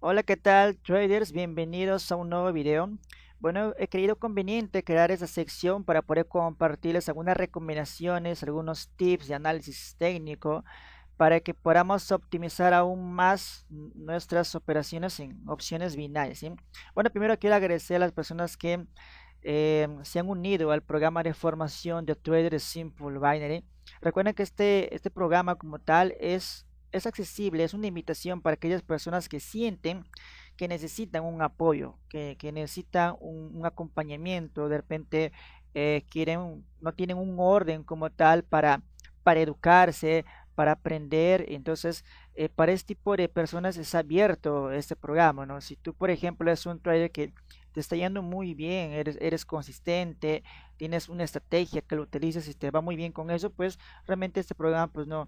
Hola, ¿qué tal, traders? Bienvenidos a un nuevo video. Bueno, he creído conveniente crear esa sección para poder compartirles algunas recomendaciones, algunos tips de análisis técnico para que podamos optimizar aún más nuestras operaciones en opciones binarias, ¿sí? Bueno, primero quiero agradecer a las personas que se han unido al programa de formación de Traders Simple Binary. Recuerden que este programa como tal es accesible, es una invitación para aquellas personas que sienten que necesitan un apoyo, que necesitan un acompañamiento, de repente no tienen un orden como tal para educarse, para aprender. Entonces, para este tipo de personas es abierto este programa, ¿no? Si tú, por ejemplo, eres un trader que te está yendo muy bien, eres consistente, tienes una estrategia que lo utilizas y te va muy bien con eso, pues realmente este programa pues no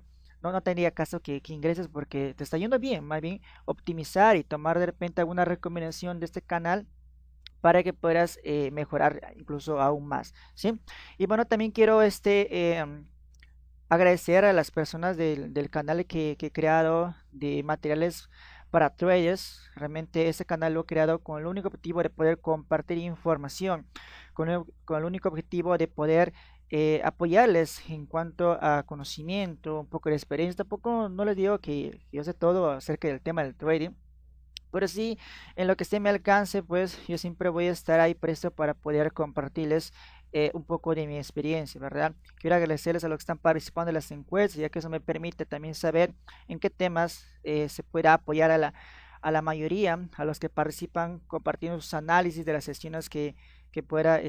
tendría caso que ingreses porque te está yendo bien, más bien optimizar y tomar de repente alguna recomendación de este canal para que puedas mejorar incluso aún más, ¿sí? Y bueno, también quiero agradecer a las personas del canal que he creado de materiales para traders. Realmente este canal lo he creado con el único objetivo de poder compartir información, con el único objetivo de poder apoyarles en cuanto a conocimiento, un poco de experiencia. Tampoco no les digo que yo sé todo acerca del tema del trading, pero sí, en lo que esté a mi alcance, pues yo siempre voy a estar ahí presto para poder compartirles un poco de mi experiencia, ¿verdad? Quiero agradecerles a los que están participando en las encuestas, ya que eso me permite también saber en qué temas se pueda apoyar a la mayoría, a los que participan compartiendo sus análisis de las sesiones que pueda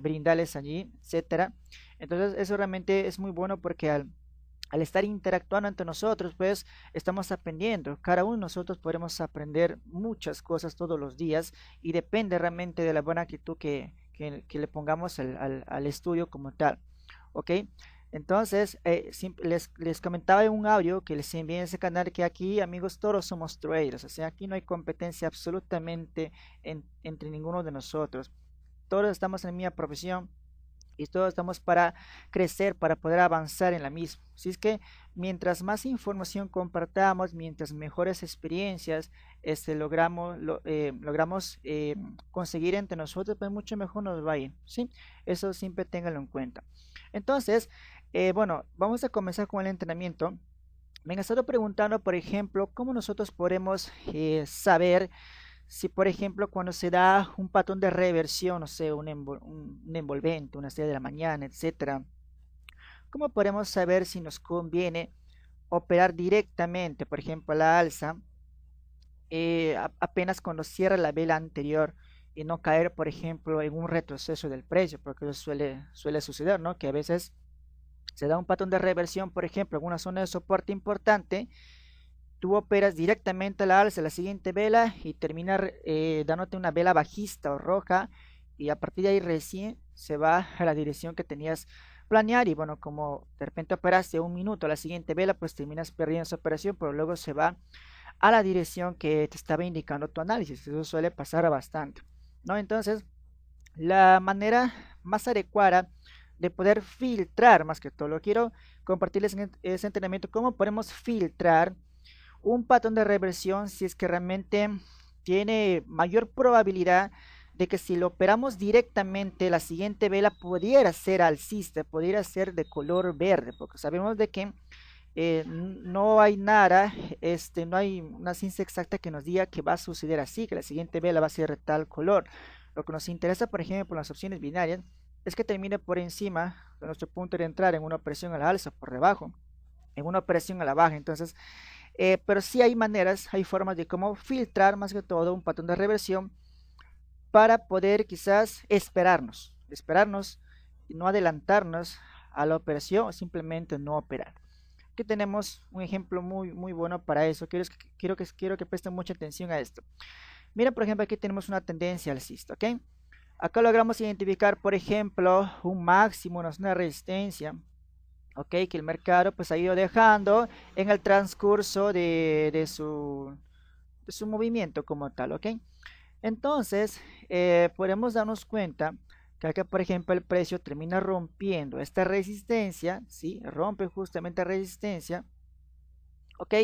brindarles allí, etcétera. Entonces, eso realmente es muy bueno porque al estar interactuando entre nosotros, pues estamos aprendiendo. Cada uno de nosotros podemos aprender muchas cosas todos los días y depende realmente de la buena actitud que le pongamos al estudio como tal. ¿Ok? Entonces, les comentaba en un audio que les envié en ese canal que aquí, amigos, todos somos traders. O sea, aquí no hay competencia absolutamente entre ninguno de nosotros. Todos estamos en la misma profesión y todos estamos para crecer, para poder avanzar en la misma. Así es que mientras más información compartamos, mientras mejores experiencias logramos conseguir entre nosotros, pues mucho mejor nos va a ir, ¿sí? Eso siempre ténganlo en cuenta. Entonces, bueno, vamos a comenzar con el entrenamiento. Me han estado preguntando, por ejemplo, cómo nosotros podemos saber si, por ejemplo, cuando se da un patrón de reversión, no sé, un envolvente, una estrella de la mañana, etcétera, ¿cómo podemos saber si nos conviene operar directamente, por ejemplo, a la alza, apenas cuando cierra la vela anterior y no caer, por ejemplo, en un retroceso del precio? Porque eso suele suceder, ¿no? Que a veces se da un patrón de reversión, por ejemplo, en una zona de soporte importante. Tú operas directamente a la alza la siguiente vela y termina dándote una vela bajista o roja, y a partir de ahí recién se va a la dirección que tenías planear. Y bueno, como de repente operaste un minuto a la siguiente vela, pues terminas perdiendo esa operación, pero luego se va a la dirección que te estaba indicando tu análisis. Eso suele pasar bastante, ¿no? Entonces, la manera más adecuada de poder filtrar, más que todo, lo quiero compartirles en ese entrenamiento, cómo podemos filtrar un patrón de reversión si es que realmente tiene mayor probabilidad de que si lo operamos directamente, la siguiente vela pudiera ser alcista, pudiera ser de color verde, porque sabemos de que no hay nada, no hay una ciencia exacta que nos diga que va a suceder así, que la siguiente vela va a ser de tal color. Lo que nos interesa, por ejemplo, en las opciones binarias, es que termine por encima de nuestro punto de entrada en una operación a la alza, por debajo, en una operación a la baja. Entonces, pero sí hay maneras, hay formas de cómo filtrar más que todo un patrón de reversión para poder quizás esperarnos y no adelantarnos a la operación o simplemente no operar. Aquí tenemos un ejemplo muy bueno para eso. Quiero que presten mucha atención a esto. Miren, por ejemplo, aquí tenemos una tendencia alcista, ¿ok? Acá logramos identificar, por ejemplo, un máximo, una zona de resistencia, ok, que el mercado pues ha ido dejando en el transcurso de su movimiento como tal, ok. Entonces, podemos darnos cuenta que acá, por ejemplo, el precio termina rompiendo esta resistencia, ¿sí? Rompe justamente resistencia, ok.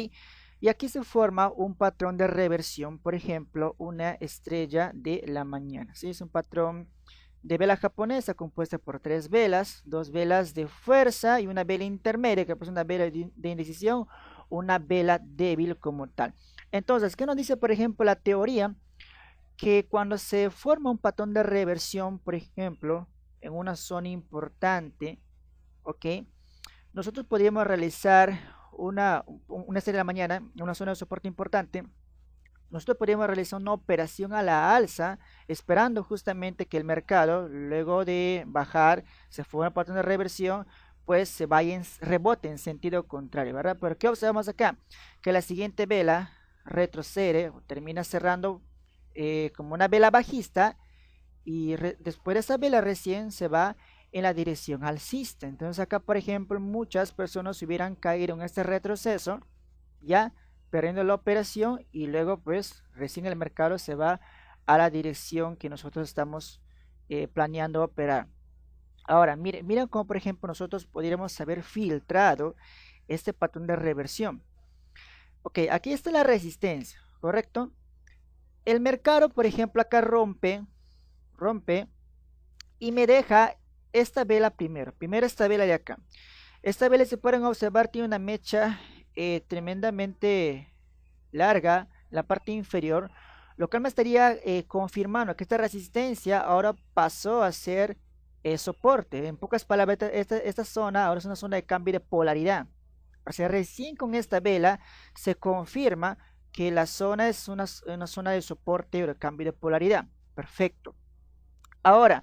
Y aquí se forma un patrón de reversión, por ejemplo, una estrella de la mañana. ¿Sí? Es un patrón de vela japonesa compuesta por 3 velas, 2 velas de fuerza y una vela intermedia, que es una vela de indecisión, una vela débil como tal. Entonces, ¿qué nos dice, por ejemplo, la teoría? Que cuando se forma un patrón de reversión, por ejemplo, en una zona importante, ¿ok? Nosotros podríamos realizar una serie de la mañana, en una zona de soporte importante. Nosotros podríamos realizar una operación a la alza, esperando justamente que el mercado, luego de bajar, se forme un patrón de reversión, pues se vaya en rebote en sentido contrario, ¿verdad? Pero ¿qué observamos acá? Que la siguiente vela retrocede, o termina cerrando como una vela bajista, y después de esa vela recién se va en la dirección alcista. Entonces acá, por ejemplo, muchas personas hubieran caído en este retroceso, ya perdiendo la operación, y luego pues recién el mercado se va a la dirección que nosotros estamos planeando operar. Ahora, miren cómo, por ejemplo, nosotros podríamos haber filtrado este patrón de reversión. Ok, aquí está la resistencia, ¿correcto? El mercado, por ejemplo, acá rompe y me deja esta vela primero esta vela de acá. Esta vela, si pueden observar, tiene una mecha tremendamente larga, la parte inferior, lo cual me estaría confirmando que esta resistencia ahora pasó a ser soporte. En pocas palabras, esta zona ahora es una zona de cambio de polaridad. O sea, recién con esta vela se confirma que la zona es una zona de soporte o de cambio de polaridad. Perfecto. Ahora,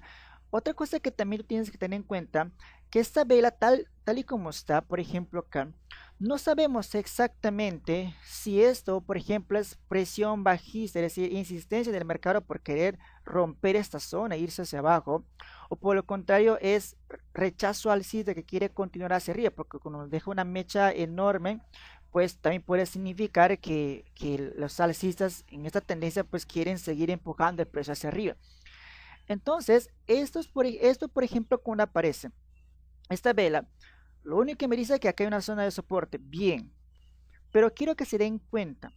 otra cosa que también tú tienes que tener en cuenta, que esta vela tal y como está, por ejemplo acá, no sabemos exactamente si esto, por ejemplo, es presión bajista, es decir, insistencia del mercado por querer romper esta zona e irse hacia abajo, o por lo contrario es rechazo alcista que quiere continuar hacia arriba, porque cuando nos deja una mecha enorme, pues también puede significar que los alcistas en esta tendencia pues quieren seguir empujando el precio hacia arriba. Entonces, esto por ejemplo, cuando aparece esta vela, lo único que me dice es que acá hay una zona de soporte, bien, pero quiero que se den cuenta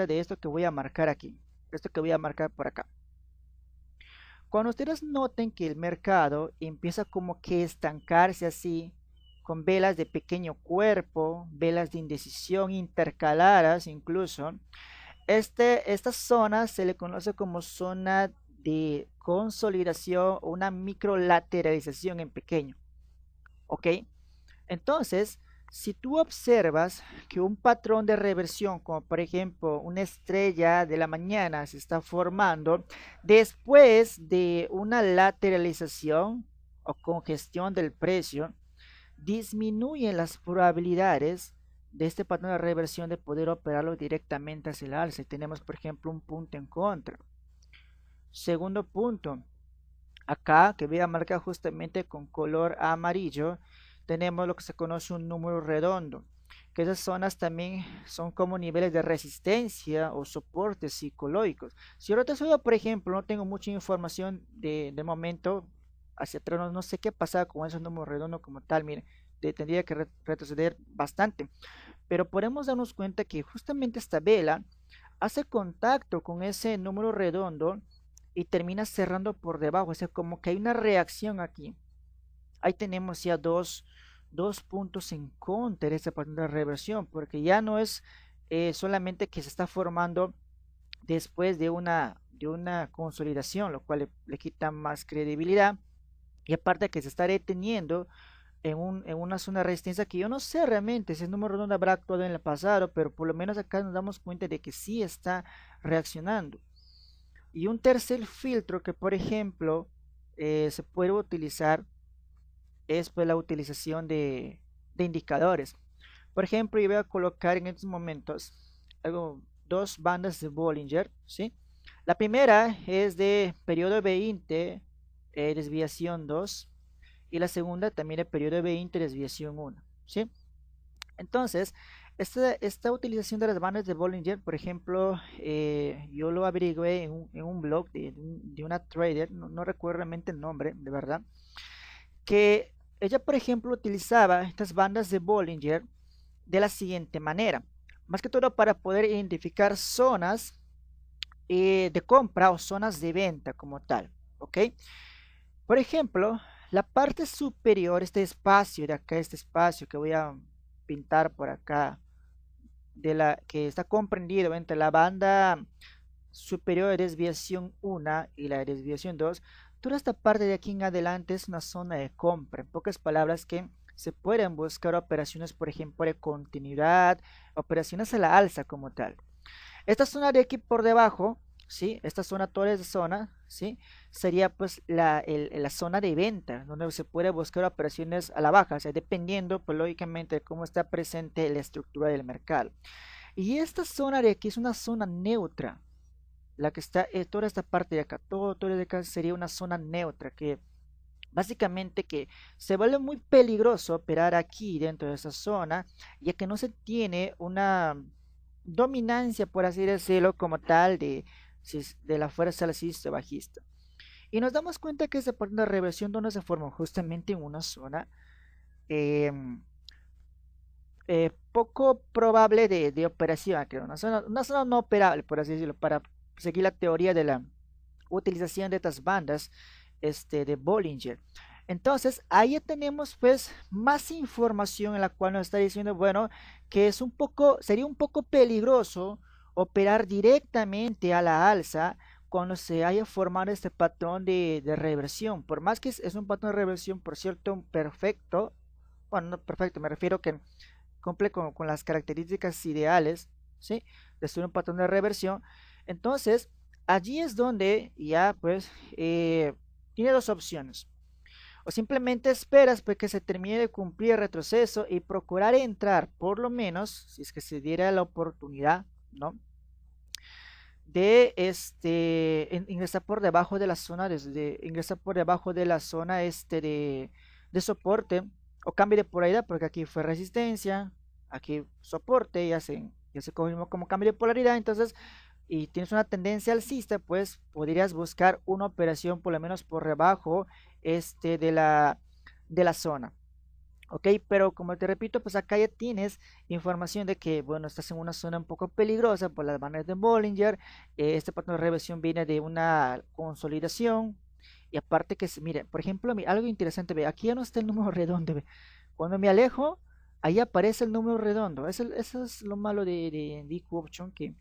de esto que voy a marcar aquí, esto que voy a marcar por acá. Cuando ustedes noten que el mercado empieza como que estancarse así, con velas de pequeño cuerpo, velas de indecisión intercaladas incluso, esta zona se le conoce como zona de consolidación o una microlateralización en pequeño. ¿Ok? Entonces, si tú observas que un patrón de reversión, como por ejemplo una estrella de la mañana, se está formando después de una lateralización o congestión del precio, disminuyen las probabilidades de este patrón de reversión de poder operarlo directamente hacia el alza. Tenemos, por ejemplo, un punto en contra. Segundo punto, acá que voy a marcar justamente con color amarillo, tenemos lo que se conoce un número redondo, que esas zonas también son como niveles de resistencia o soportes psicológicos. Si ahora te por ejemplo, no tengo mucha información de momento hacia atrás, no sé qué pasa con esos números redondos como tal, miren, tendría que retroceder bastante, pero podemos darnos cuenta que justamente esta vela hace contacto con ese número redondo y termina cerrando por debajo, o sea, como que hay una reacción aquí. Ahí tenemos ya dos puntos en contra de esta patrón de reversión, porque ya no es solamente que se está formando después de una consolidación, lo cual le quita más credibilidad, y aparte que se está deteniendo en una zona de resistencia que yo no sé realmente si el número redondo habrá actuado en el pasado, pero por lo menos acá nos damos cuenta de que sí está reaccionando. Y un tercer filtro que, por ejemplo, se puede utilizar es pues la utilización de indicadores. Por ejemplo, yo voy a colocar en estos momentos dos bandas de Bollinger, ¿sí? La primera es de periodo 20, desviación 2, y la segunda también de periodo 20, desviación 1, ¿sí? Entonces, esta utilización de las bandas de Bollinger, por ejemplo, yo lo averigué en un blog de una trader, no recuerdo realmente el nombre, de verdad, que ella, por ejemplo, utilizaba estas bandas de Bollinger de la siguiente manera. más que todo para poder identificar zonas de compra o zonas de venta como tal, ¿ok? Por ejemplo, la parte superior, este espacio de acá, este espacio que voy a pintar por acá, de la que está comprendido entre la banda superior de desviación 1 y la de desviación 2, toda esta parte de aquí en adelante es una zona de compra. En pocas palabras, que se pueden buscar operaciones, por ejemplo, de continuidad, operaciones a la alza como tal. Esta zona de aquí por debajo, ¿sí? Esta zona, toda esta zona, ¿sí? Sería pues la zona de venta, donde se puede buscar operaciones a la baja, o sea, dependiendo, pues lógicamente, de cómo está presente la estructura del mercado. Y esta zona de aquí es una zona neutra, la que está, toda esta parte de acá, todo de acá sería una zona neutra, que básicamente que se vuelve muy peligroso operar aquí dentro de esa zona, ya que no se tiene una dominancia, por así decirlo, como tal de la fuerza alcista o bajista. Y nos damos cuenta que esa patrón de reversión donde se forma justamente en una zona eh, poco probable de operación, creo, una zona no operable, por así decirlo, para seguir la teoría de la utilización de estas bandas de Bollinger. Entonces, ahí ya tenemos pues más información en la cual nos está diciendo, bueno, que es un poco, sería un poco peligroso operar directamente a la alza cuando se haya formado este patrón de reversión. Por más que es un patrón de reversión, por cierto, perfecto, bueno, no perfecto, me refiero que cumple con las características ideales, ¿sí? De ser un patrón de reversión. Entonces, allí es donde ya pues tiene dos opciones. O simplemente esperas pues, que se termine de cumplir el retroceso y procurar entrar, por lo menos, si es que se diera la oportunidad, ¿no? De ingresar por debajo de la zona, ingresar por debajo de la zona de soporte o cambio de polaridad, porque aquí fue resistencia, aquí soporte, ya se confirmó como cambio de polaridad. Entonces, y tienes una tendencia alcista, pues podrías buscar una operación por lo menos por debajo de la zona. Ok, pero como te repito, pues acá ya tienes información de que, bueno, estás en una zona un poco peligrosa por las bandas de Bollinger. Este patrón de reversión viene de una consolidación. Y aparte que, mire, por ejemplo, algo interesante, ve, aquí ya no está el número redondo, ve. Cuando me alejo, ahí aparece el número redondo. Eso es lo malo de Dick Option, que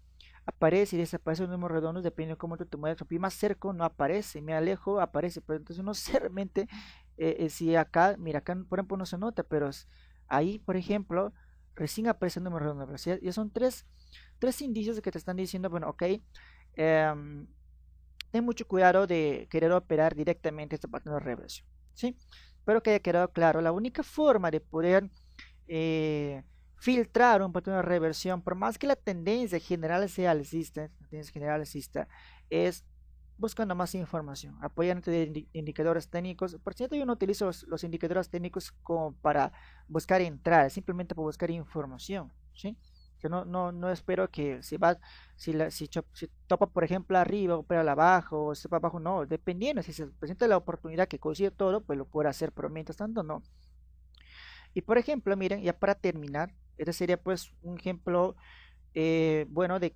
aparece y desaparece el número redondo dependiendo de cómo tú te mueves. Si más cerca no aparece, me alejo, aparece, pero entonces no sé realmente si acá, mira, acá por ejemplo no se nota, pero ahí, por ejemplo, recién aparece el número redondo. Pero ya son tres indicios de que te están diciendo, bueno, ok, ten mucho cuidado de querer operar directamente este patrón de reversión, ¿sí? Espero que haya quedado claro. La única forma de poder eh, filtrar un patrón de reversión, por más que la tendencia general sea alcista, es buscando más información, apoyándote de indicadores técnicos. Por cierto, yo no utilizo los indicadores técnicos como para buscar entrar, simplemente para buscar información, ¿sí? Que no espero que si topa por ejemplo arriba o para abajo o se para abajo, no, dependiendo si se presenta la oportunidad que consigue todo, pues lo puede hacer, pero mientras tanto no. Y por ejemplo, miren, ya para terminar, este sería pues un ejemplo bueno de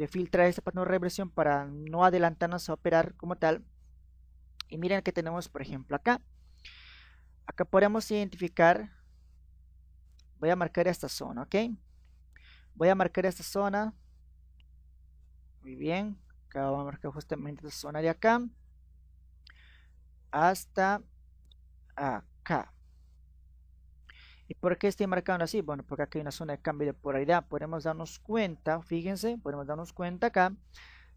filtrar este patrón de reversión para no adelantarnos a operar como tal. Y miren que tenemos por ejemplo acá podemos identificar, voy a marcar esta zona, ok, voy a marcar esta zona, muy bien, acá vamos a marcar justamente esta zona de acá hasta acá. ¿Y por qué estoy marcando así? Bueno, porque aquí hay una zona de cambio de polaridad. Podemos darnos cuenta, fíjense, podemos darnos cuenta acá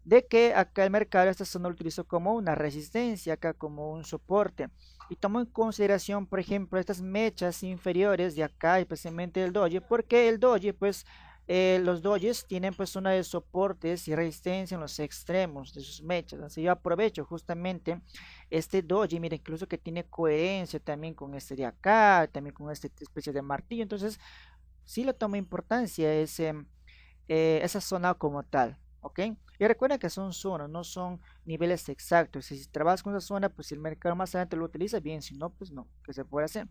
de que acá el mercado esta zona lo utilizó como una resistencia, acá como un soporte. Y tomo en consideración, por ejemplo, estas mechas inferiores de acá, especialmente el doji, porque el doji, pues, los dojis tienen pues zona de soportes y resistencia en los extremos de sus mechas. Así yo aprovecho justamente este doji, mira, incluso que tiene coherencia también con este de acá, también con esta especie de martillo. Entonces, sí le toma importancia esa zona como tal, ¿ok? Y recuerda que son zonas, no son niveles exactos. Si trabajas con esa zona, pues si el mercado más adelante lo utiliza, bien, si no, pues no, ¿qué se puede hacer?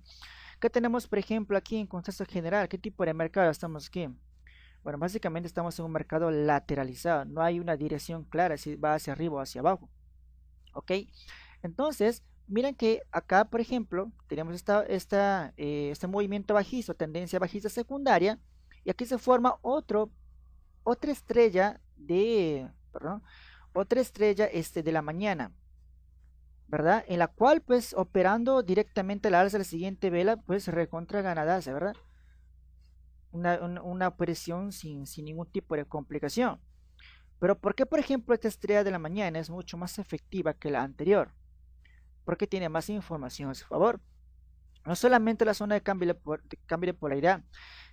¿Qué tenemos, por ejemplo, aquí en contexto general? ¿Qué tipo de mercado estamos aquí? Bueno, básicamente estamos en un mercado lateralizado, no hay una dirección clara si va hacia arriba o hacia abajo, ¿ok? Entonces, miren que acá, por ejemplo, tenemos este movimiento bajista, tendencia bajista secundaria, y aquí se forma otra estrella perdón, otra estrella de la mañana, ¿verdad? En la cual, pues, operando directamente al alza de la siguiente vela, pues, recontra ganadaza, ¿verdad? Una operación sin ningún tipo de complicación. Pero ¿por qué, por ejemplo, esta estrella de la mañana es mucho más efectiva que la anterior? Porque tiene más información a su favor. No solamente la zona de cambio de polaridad,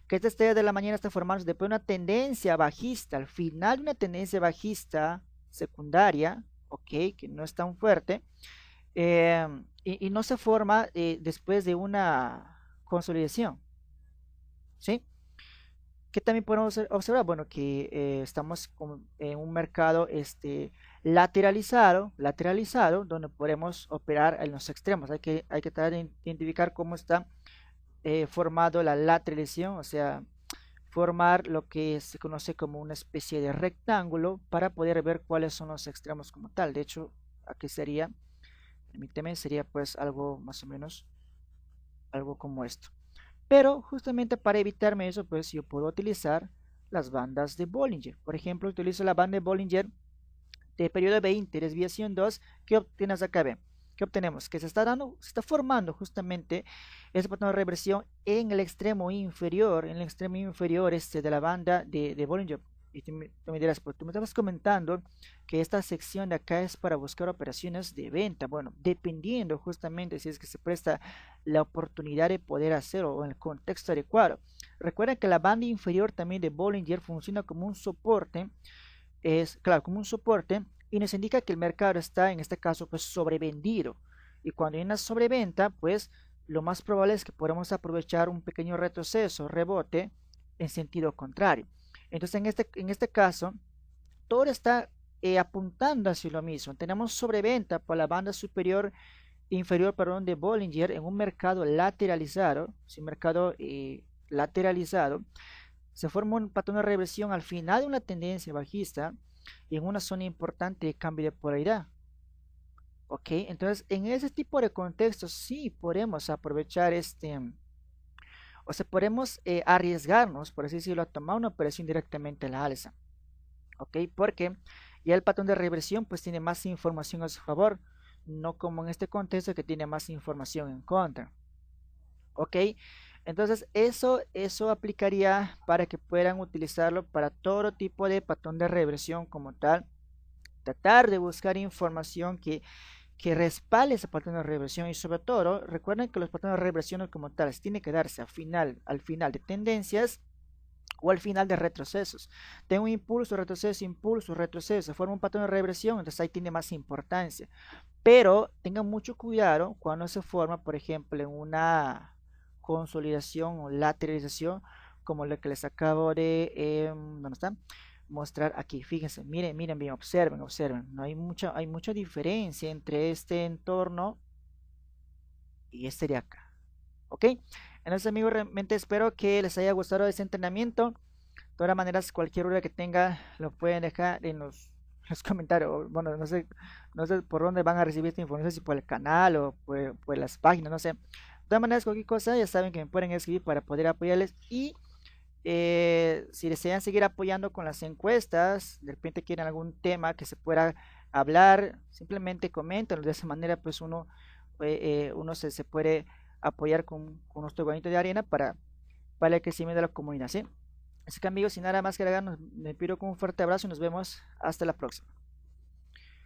que esta estrella de la mañana está formando después de una tendencia bajista, al final de una tendencia bajista secundaria, ok, que no es tan fuerte, y no se forma después de una consolidación, ¿sí? Que también podemos observar, bueno, que estamos en un mercado lateralizado, donde podemos operar en los extremos. Hay que tratar de identificar cómo está formado la lateralización, o sea, formar lo que se conoce como una especie de rectángulo para poder ver cuáles son los extremos como tal. De hecho, aquí sería, permíteme, sería pues algo más o menos, algo como esto. Pero justamente para evitarme eso, pues yo puedo utilizar las bandas de Bollinger. Por ejemplo, utilizo la banda de Bollinger de periodo 20, desviación 2. ¿Qué obtienes acá? Ve? ¿Qué obtenemos? Que se está formando justamente ese patrón de reversión en el extremo inferior de la banda de Bollinger. Y tú me dirás, pues tú me estabas comentando que esta sección de acá es para buscar operaciones de venta. Bueno, dependiendo justamente si es que se presta la oportunidad de poder hacerlo o en el contexto adecuado. Recuerda que la banda inferior también de Bollinger funciona como un soporte, es claro, como un soporte, y nos indica que el mercado está en este caso pues sobrevendido. Y cuando hay una sobreventa, pues lo más probable es que podamos aprovechar un pequeño retroceso, rebote en sentido contrario. Entonces en este caso, todo está apuntando hacia lo mismo. Tenemos sobreventa por la banda superior inferior, perdón, de Bollinger en un mercado lateralizado, si mercado lateralizado, se forma un patrón de reversión al final de una tendencia bajista y en una zona importante de cambio de polaridad. Ok, entonces en ese tipo de contextos sí podemos aprovechar o sea, podemos arriesgarnos, por así decirlo, a tomar una operación directamente a la alza. Ok, porque ya el patrón de reversión pues tiene más información a su favor, no como en este contexto que tiene más información en contra. Ok, entonces eso aplicaría para que puedan utilizarlo para todo tipo de patrón de reversión como tal. Tratar de buscar información que respalde ese patrón de reversión y sobre todo recuerden que los patrones de reversión como tales tienen que darse al final de tendencias o al final de retrocesos. Tengo un impulso, retroceso, forma un patrón de reversión, entonces ahí tiene más importancia. Pero tengan mucho cuidado cuando se forma, por ejemplo, en una consolidación o lateralización, como lo que les acabo de ¿dónde está? Mostrar aquí. Fíjense, miren bien, observen. No hay mucha diferencia entre este entorno y este de acá. ¿Ok? Entonces, amigos, realmente espero que les haya gustado este entrenamiento. De todas maneras, cualquier duda que tenga lo pueden dejar en los comentarios. Bueno, no sé por dónde van a recibir esta información, si por el canal o por las páginas, no sé. De todas maneras, cualquier cosa ya saben que me pueden escribir para poder apoyarles. Y si desean seguir apoyando con las encuestas, de repente quieren algún tema que se pueda hablar, simplemente comenten. De esa manera, pues uno se puede apoyar con nuestro granito de arena para el crecimiento de la comunidad, ¿sí? Así que amigos, sin nada más que agregar, me pido con un fuerte abrazo y nos vemos hasta la próxima.